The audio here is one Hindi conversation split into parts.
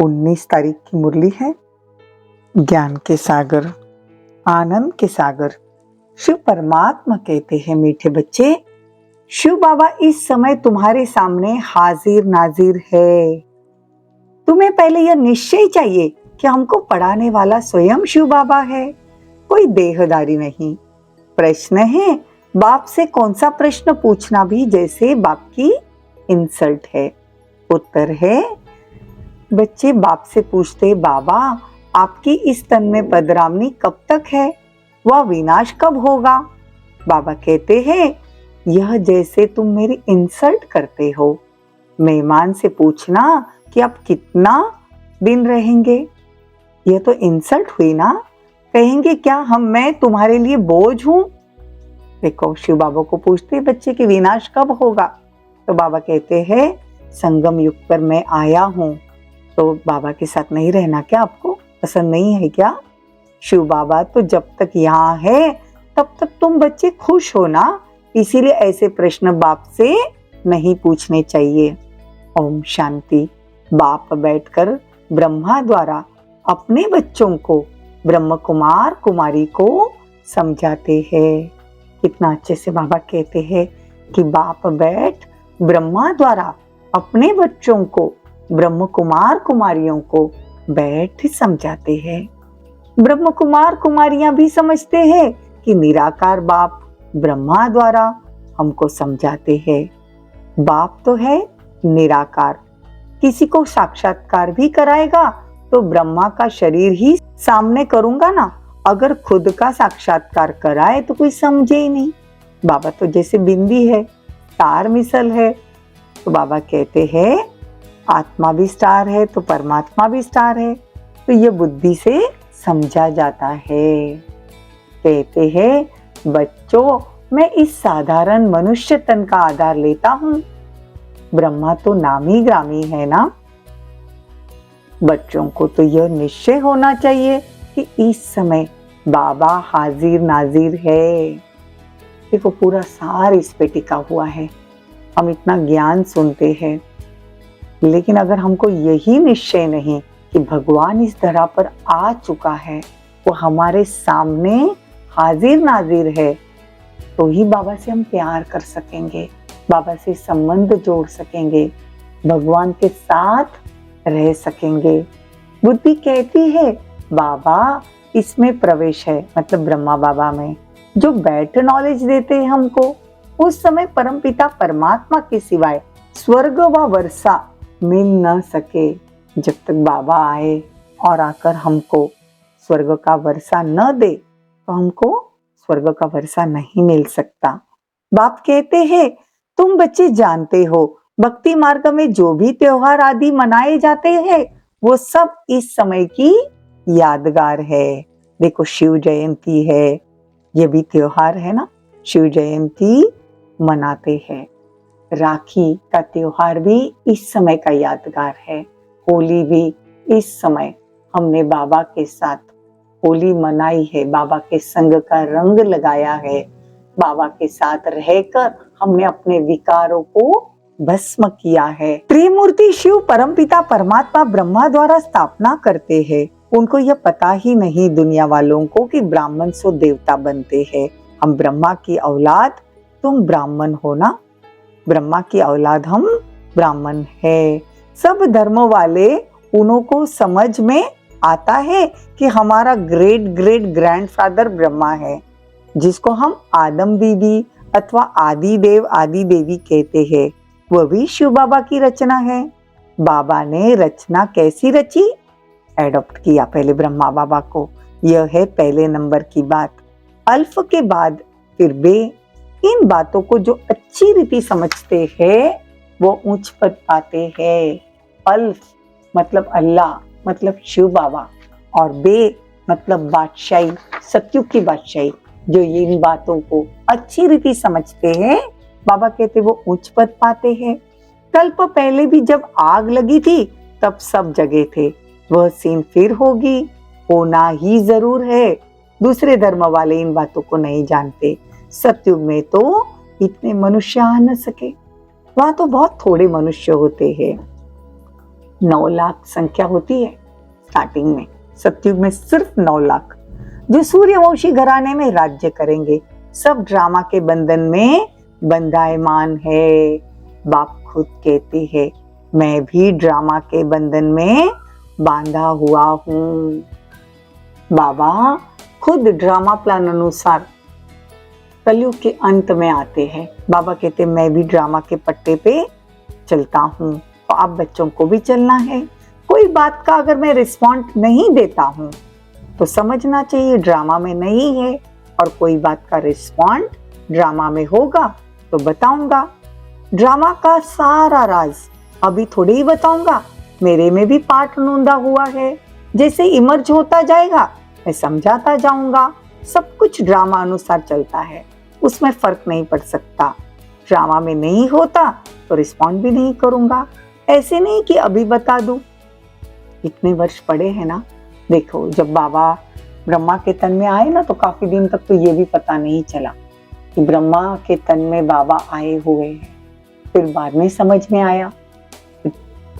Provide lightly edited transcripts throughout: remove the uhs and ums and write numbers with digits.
19 तारीख की मुरली है। ज्ञान के सागर, आनंद के सागर शिव परमात्मा कहते हैं, मीठे बच्चे, शिव बाबा इस समय तुम्हारे सामने हाजिर नाजिर है। तुम्हें पहले यह निश्चय चाहिए कि हमको पढ़ाने वाला स्वयं शिव बाबा है, कोई देहदारी नहीं। प्रश्न है, बाप से कौन सा प्रश्न पूछना भी जैसे बाप की इंसल्ट है। उत्तर है, बच्चे बाप से पूछते, बाबा आपकी इस तन में पदरामनी कब तक है, वह विनाश कब होगा। बाबा कहते हैं, यह जैसे तुम मेरी इंसल्ट करते हो। मेहमान से पूछना कि आप कितना दिन रहेंगे, यह तो इंसल्ट हुई ना। कहेंगे क्या मैं तुम्हारे लिए बोझ हूं। देखो, शिव बाबा को पूछते बच्चे कि विनाश कब होगा, तो बाबा कहते हैं, संगम युग पर मैं आया हूं। तो बाबा के साथ नहीं रहना क्या आपको पसंद नहीं है क्या। शिव बाबा तो जब तक यहाँ है तब तक तुम बच्चे खुश हो ना, इसीलिए ऐसे प्रश्न बाप से नहीं पूछने चाहिए। ओम शांति। बाप बैठकर ब्रह्मा द्वारा अपने बच्चों को, ब्रह्म कुमार कुमारी को समझाते हैं। कितना अच्छे से बाबा कहते हैं कि बाप बैठ ब्रह्मा द्वारा अपने बच्चों को, ब्रह्म कुमार कुमारियों को बैठ समझाते हैं। ब्रह्म कुमार कुमारियां भी समझते हैं कि निराकार बाप ब्रह्मा द्वारा हमको समझाते हैं। बाप तो है निराकार, किसी को साक्षात्कार भी कराएगा तो ब्रह्मा का शरीर ही सामने करूंगा ना। अगर खुद का साक्षात्कार कराए तो कोई समझे ही नहीं। बाबा तो जैसे बिंदी है, तार मिसल है। तो बाबा कहते हैं, आत्मा भी स्टार है तो परमात्मा भी स्टार है, तो ये बुद्धि से समझा जाता है। कहते हैं, बच्चों मैं इस साधारण मनुष्य तन का आधार लेता हूं। ब्रह्मा तो नामी ग्रामी है ना। बच्चों को तो यह निश्चय होना चाहिए कि इस समय बाबा हाजिर नाजिर है। देखो, पूरा सार इस पे टिका हुआ है। हम इतना ज्ञान सुनते हैं, लेकिन अगर हमको यही निश्चय नहीं कि भगवान इस धरा पर आ चुका है, वो हमारे सामने हाजिर नाजिर है, तो ही बाबा से हम प्यार कर सकेंगे, बाबा से संबंध जोड़ सकेंगे, भगवान के साथ रह सकेंगे। बुद्धि कहती है बाबा इसमें प्रवेश है, मतलब ब्रह्मा बाबा में जो बैठ नॉलेज देते हैं हमको। उस समय परमपिता परमात्मा के सिवाय स्वर्ग व वर्षा मिल न सके। जब तक बाबा आए और आकर हमको स्वर्ग का वर्षा न दे तो हमको स्वर्ग का वर्षा नहीं मिल सकता। बाप कहते हैं, तुम बच्चे जानते हो भक्ति मार्ग में जो भी त्योहार आदि मनाए जाते हैं वो सब इस समय की यादगार है। देखो, शिव जयंती है, ये भी त्योहार है ना। शिव जयंती मनाते हैं। राखी का त्योहार भी इस समय का यादगार है। होली भी इस समय हमने बाबा के साथ होली मनाई है, बाबा के संग का रंग लगाया है। बाबा के साथ रहकर हमने अपने विकारों को भस्म किया है। त्रिमूर्ति शिव परमपिता परमात्मा ब्रह्मा द्वारा स्थापना करते हैं। उनको यह पता ही नहीं दुनिया वालों को कि ब्राह्मण सो देवता बनते हैं। हम ब्रह्मा की औलाद, तुम ब्राह्मण हो ना। ब्रह्मा की औलाद हम ब्राह्मण है। सब धर्मों वाले उन्हों को समझ में आता है कि हमारा ग्रेट ग्रेट ग्रैंडफादर ब्रह्मा है, जिसको हम आदम बीबी अथवा आदि देव आदि देवी कहते हैं। वह भी शिव बाबा की रचना है। बाबा ने रचना कैसी रची? एडॉप्ट किया पहले ब्रह्मा बाबा को। यह है पहले नंबर की बात। अल्फ के बाद फिर बे। इन बातों को जो अच्छी रीति समझते हैं वो उच्च पद पाते हैं। अल्फ मतलब अल्लाह, मतलब शिव बाबा, और बे मतलब बादशाही, सतयुग की बादशाही। जो इन बातों को अच्छी रीति समझते हैं, बाबा कहते वो उच्च पद पाते हैं। कल्प पहले भी जब आग लगी थी तब सब जगह थे। वह सीन फिर होगी, होना ही जरूर है। दूसरे धर्म वाले इन बातों को नहीं जानते। सतयुग में तो इतने मनुष्य आ न सके, वहां तो बहुत थोड़े मनुष्य होते हैं। 9 लाख संख्या होती है स्टार्टिंग में, सतयुग में सिर्फ 9 लाख जो सूर्यवंशी घराने में राज्य करेंगे। सब ड्रामा के बंधन में बंधायमान है। बाप खुद कहते हैं मैं भी ड्रामा के बंधन में बांधा हुआ हूँ। बाबा खुद ड्रामा प्लान अनुसार कलयुग के अंत में आते हैं। बाबा कहते मैं भी ड्रामा के पट्टे पे चलता हूँ, तो आप बच्चों को भी चलना है। कोई बात का अगर मैं रिस्पॉन्ड नहीं देता हूँ तो समझना चाहिए ड्रामा में नहीं है, और कोई बात का रिस्पॉन्ड ड्रामा में होगा तो बताऊंगा। ड्रामा का सारा राज अभी थोड़ी ही बताऊंगा, मेरे में भी पार्ट नूंदा हुआ है। जैसे इमर्ज होता जाएगा मैं समझाता जाऊंगा। सब कुछ ड्रामा अनुसार चलता है, उसमें फर्क नहीं पड़ सकता। ड्रामा में नहीं होता तो रिस्पॉन्ड भी नहीं करूंगा। ऐसे नहीं कि अभी बता दूं। इतने वर्ष पड़े हैं ना। देखो जब बाबा ब्रह्मा के तन में आए ना तो काफी दिन तक तो ये भी पता नहीं चला कि ब्रह्मा के तन में बाबा आए हुए हैं। फिर बाद में समझ में आया।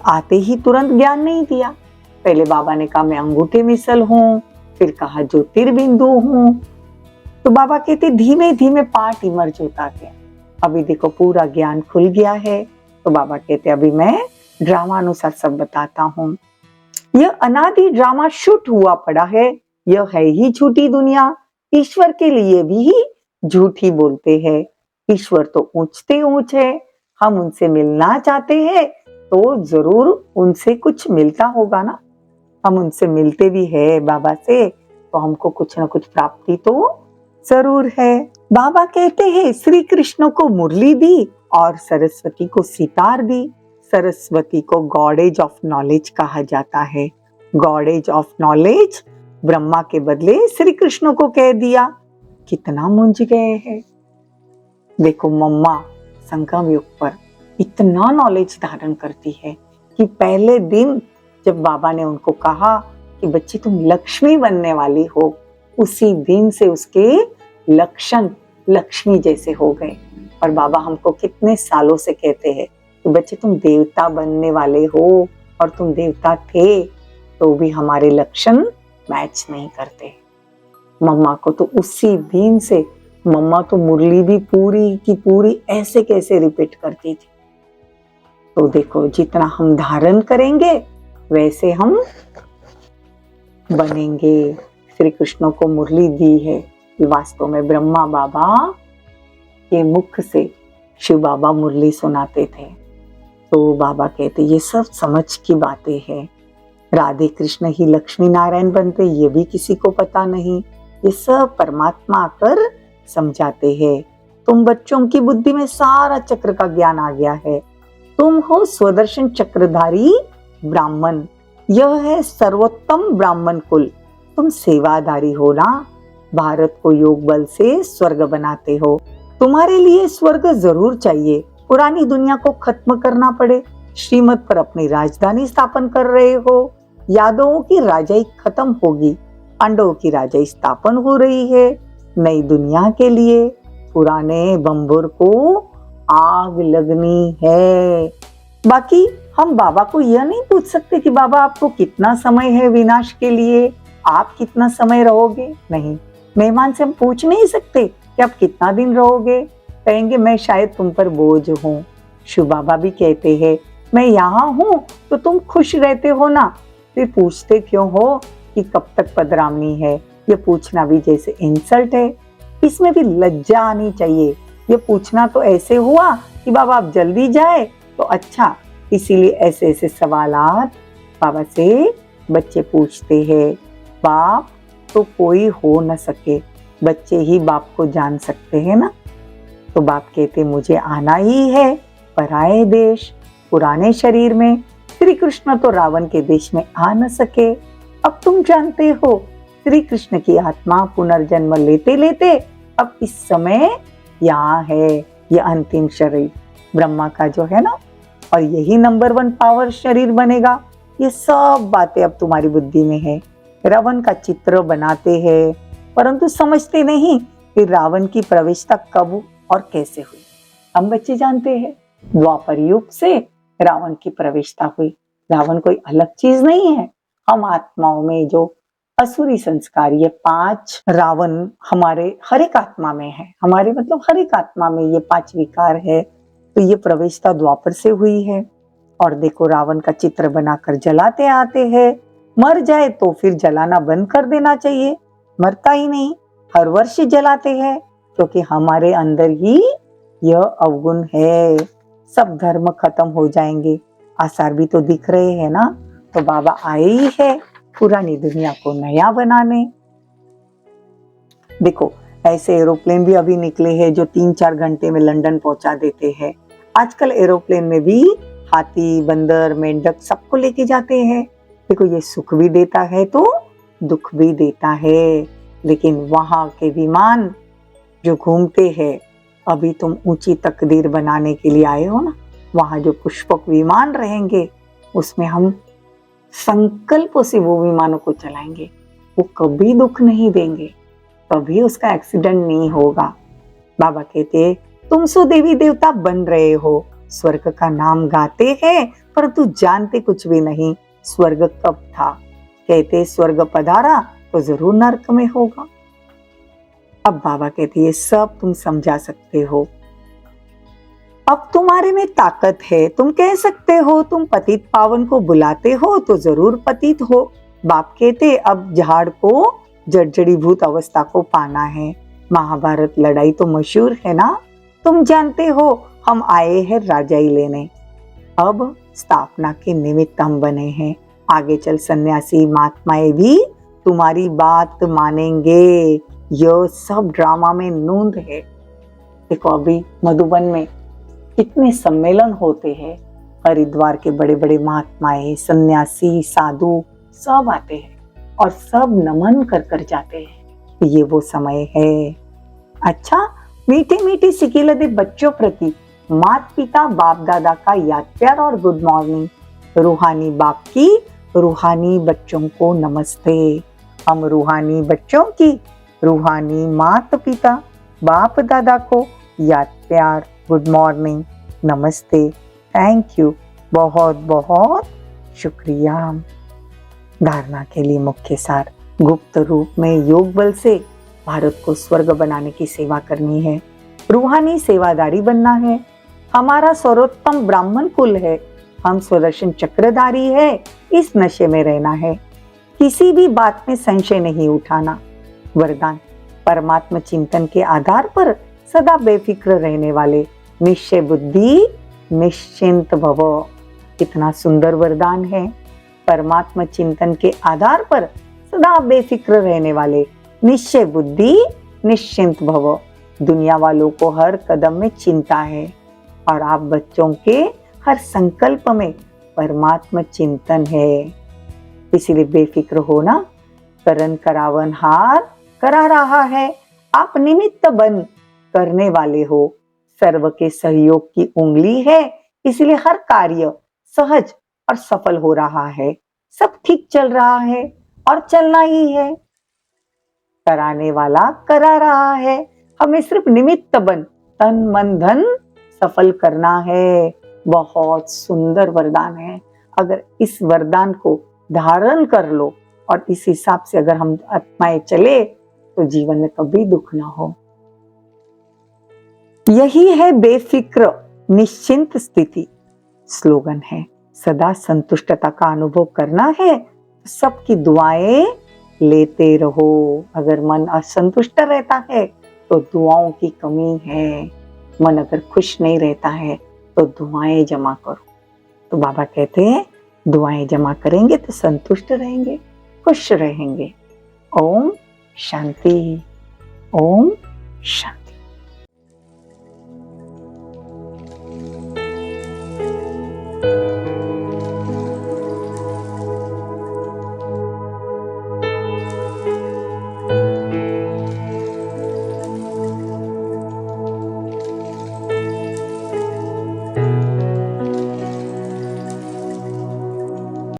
आते ही तुरंत ज्ञान नहीं दिया। पहले बाबा ने कहा मैं अंगूठे मिसल हूँ, फिर कहा ज्योतिर्बिंदु हूँ। तो बाबा कहते धीमे धीमे पार्ट इमर्ज होता गया। अभी देखो पूरा ज्ञान खुल गया है। तो बाबा कहते अभी मैं ड्रामा अनुसार सब बताता हूँ। यह अनादि ड्रामा शूट हुआ पड़ा है। यह है ही झूठी दुनिया। ईश्वर के लिए भी झूठी बोलते हैं। ईश्वर तो ऊंचते ऊंच है। हम उनसे मिलना चाहते हैं तो जरूर उनसे कुछ मिलता होगा ना। हम उनसे मिलते भी है बाबा से तो हमको कुछ ना कुछ प्राप्ति तो जरूर है। बाबा कहते हैं श्री कृष्ण को मुरली दी और सरस्वती को सितार दी। सरस्वती को गॉडेज ऑफ नॉलेज कहा जाता है। गॉडेज ऑफ नॉलेज ब्रह्मा के बदले श्री कृष्ण को कह दिया। कितना मूंझ गए हैं। देखो मम्मा संगम युग पर इतना नॉलेज धारण करती है कि पहले दिन जब बाबा ने उनको कहा कि बच्चे तुम लक्ष्मी बनने वाली हो, उसी दिन से उसके लक्षण लक्ष्मी जैसे हो गए। और बाबा हमको कितने सालों से कहते हैं कि बच्चे तुम देवता बनने वाले हो, और तुम देवता थे तो भी हमारे लक्षण मैच नहीं करते। मम्मा को तो उसी दिन से, मम्मा तो मुरली भी पूरी की पूरी ऐसे कैसे रिपीट करती थी। तो देखो जितना हम धारण करेंगे वैसे हम बनेंगे। श्री कृष्ण को मुरली दी है कि वास्तव में ब्रह्मा बाबा के मुख से शिव बाबा मुरली सुनाते थे। तो बाबा कहते ये सब समझ की बातें हैं। राधे कृष्ण ही लक्ष्मी नारायण बनते ये भी किसी को पता नहीं। ये सब परमात्मा आकर समझाते हैं। तुम बच्चों की बुद्धि में सारा चक्र का ज्ञान आ गया है। तुम हो स्वदर्शन चक्रधारी ब्राह्मण। यह है सर्वोत्तम ब्राह्मण कुल। तुम सेवाधारी हो ना। भारत को योग बल से स्वर्ग बनाते हो। तुम्हारे लिए स्वर्ग जरूर चाहिए। पुरानी दुनिया को खत्म करना पड़े। श्रीमत पर अपनी राजधानी स्थापन कर रहे हो। यादवों की राजाई खत्म होगी। पांडवों की राजाई स्थापन हो रही है। नई दुनिया के लिए पुराने बंबुर को आग लगनी है। बाकी हम बाबा को यह नहीं पूछ सकते कि बाबा आपको कितना समय है विनाश के लिए, आप कितना समय रहोगे। नहीं, मेहमान से हम पूछ नहीं सकते कि आप कितना दिन रहोगे। कहेंगे मैं शायद तुम पर बोझ हूँ। शिव बाबा भी कहते हैं मैं यहाँ हूँ तो तुम खुश रहते हो ना, फिर पूछते क्यों हो कि कब तक पधरामनी है। ये पूछना भी जैसे इंसल्ट है। इसमें भी लज्जा आनी चाहिए। ये पूछना तो ऐसे हुआ कि बाबा आप जल्दी जाए तो अच्छा। इसीलिए ऐसे ऐसे सवालात बाबा से बच्चे पूछते हैं। बाप तो कोई हो न सके, बच्चे ही बाप को जान सकते हैं ना। तो बाप कहते मुझे आना ही है पराए देश, पुराने शरीर में। श्री कृष्ण तो रावण के देश में आ न सके। अब तुम जानते हो श्री कृष्ण की आत्मा पुनर्जन्म लेते लेते अब इस समय यहाँ है। ये अंतिम शरीर ब्रह्मा का जो है ना, और यही नंबर 1 पावर शरीर बनेगा। ये सब बातें अब तुम्हारी बुद्धि में है। रावण का चित्र बनाते हैं परंतु समझते नहीं कि रावण की प्रवेशता कब और कैसे हुई। हम बच्चे जानते हैं द्वापर युग से रावण की प्रवेशता हुई। रावण कोई अलग चीज नहीं है। हम आत्माओं में जो असुरी संस्कार, ये 5 रावण हमारे हर एक आत्मा में है, हमारे मतलब हर एक आत्मा में ये 5 विकार है। तो ये प्रवेशता द्वापर से हुई है। और देखो रावण का चित्र बनाकर जलाते आते हैं। मर जाए तो फिर जलाना बंद कर देना चाहिए, मरता ही नहीं, हर वर्ष जलाते हैं, क्योंकि हमारे अंदर ही यह अवगुण है। सब धर्म खत्म हो जाएंगे, आसार भी तो दिख रहे हैं ना। तो बाबा आए ही है पुरानी दुनिया को नया बनाने। देखो ऐसे एरोप्लेन भी अभी निकले हैं जो 3-4 घंटे में लंदन पहुंचा देते हैं। आजकल एरोप्लेन में भी हाथी, बंदर, मेंढक सबको लेके जाते हैं। देखो ये सुख भी देता है तो दुख भी देता है। लेकिन वहां के विमान जो घूमते हैं, अभी तुम ऊंची तकदीर बनाने के लिए आए हो ना, वहां जो पुष्पक विमान रहेंगे उसमें हम संकल्पों से वो विमानों को चलाएंगे। वो कभी दुख नहीं देंगे, कभी उसका एक्सीडेंट नहीं होगा। बाबा कहते तुम सो देवी देवता बन रहे हो, स्वर्ग का नाम गाते हैं परंतु जानते कुछ भी नहीं स्वर्ग कब था। कहते स्वर्ग पधारा तो जरूर नर्क में होगा। अब बाबा कहते ये सब तुम समझा सकते हो, अब तुम्हारे में ताकत है, तुम कह सकते हो तुम पतित पावन को बुलाते हो तो जरूर पतित हो। बाप कहते अब झाड़ को जर्जरीभूत अवस्था को पाना है। महाभारत लड़ाई तो मशहूर है ना, तुम जानते हो हम आए हैं राजाई लेने। अब स्थापना के निमित्त हम बने हैं, आगे चल सन्यासी महात्माएं भी तुम्हारी बात मानेंगे। यह सब ड्रामा में नूंद है। देखो अभी मधुबन में कितने सम्मेलन होते हैं, हरिद्वार के बड़े बड़े महात्माएं, सन्यासी, साधु सब आते हैं और सब नमन कर कर जाते हैं। ये वो समय है। अच्छा, मीठे मीठे सिकिलदे बच्चों प्रति माता पिता बाप दादा का याद प्यार और गुड मॉर्निंग। रूहानी बाप की रूहानी बच्चों को नमस्ते। हम रूहानी बच्चों की रूहानी माता पिता बाप दादा को याद प्यार, गुड मॉर्निंग, नमस्ते, थैंक यू, बहुत बहुत शुक्रिया। धारणा के लिए मुख्य सार, गुप्त रूप में योग बल से भारत को स्वर्ग बनाने की सेवा करनी है, रूहानी सेवादारी बनना है। हमारा सर्वोत्तम ब्राह्मण कुल है, हम स्वदर्शन चक्रधारी है, इस नशे में रहना है, किसी भी बात में संशय नहीं उठाना। वरदान, परमात्मा चिंतन के आधार पर सदा बेफिक्र रहने वाले, निश्चय बुद्धि निश्चिंत भव। कितना सुंदर वरदान है। परमात्मा चिंतन के आधार पर सदा बेफिक्र रहने वाले, निश्चय बुद्धि निश्चिंत भव। दुनिया वालों को हर कदम में चिंता है और आप बच्चों के हर संकल्प में परमात्मा चिंतन है, इसीलिए बेफिक्र हो ना। करण करावन हार करा रहा है, आप निमित्त बन करने वाले हो। सर्व के सहयोग की उंगली है, इसलिए हर कार्य सहज और सफल हो रहा है। सब ठीक चल रहा है और चलना ही है। कराने वाला करा रहा है, हमें सिर्फ निमित्त बन तन मन धन सफल करना है। बहुत सुंदर वरदान है। अगर इस वरदान को धारण कर लो और इस हिसाब से अगर हम आत्माएं चले तो जीवन में कभी दुख ना हो। यही है बेफिक्र निश्चिंत स्थिति। स्लोगन है, सदा संतुष्टता का अनुभव करना है, सबकी दुआएं लेते रहो। अगर मन असंतुष्ट रहता है तो दुआओं की कमी है। मन अगर खुश नहीं रहता है तो दुआएं जमा करो। तो बाबा कहते हैं दुआएं जमा करेंगे तो संतुष्ट रहेंगे, खुश रहेंगे। ओम शांति, ओम शांति।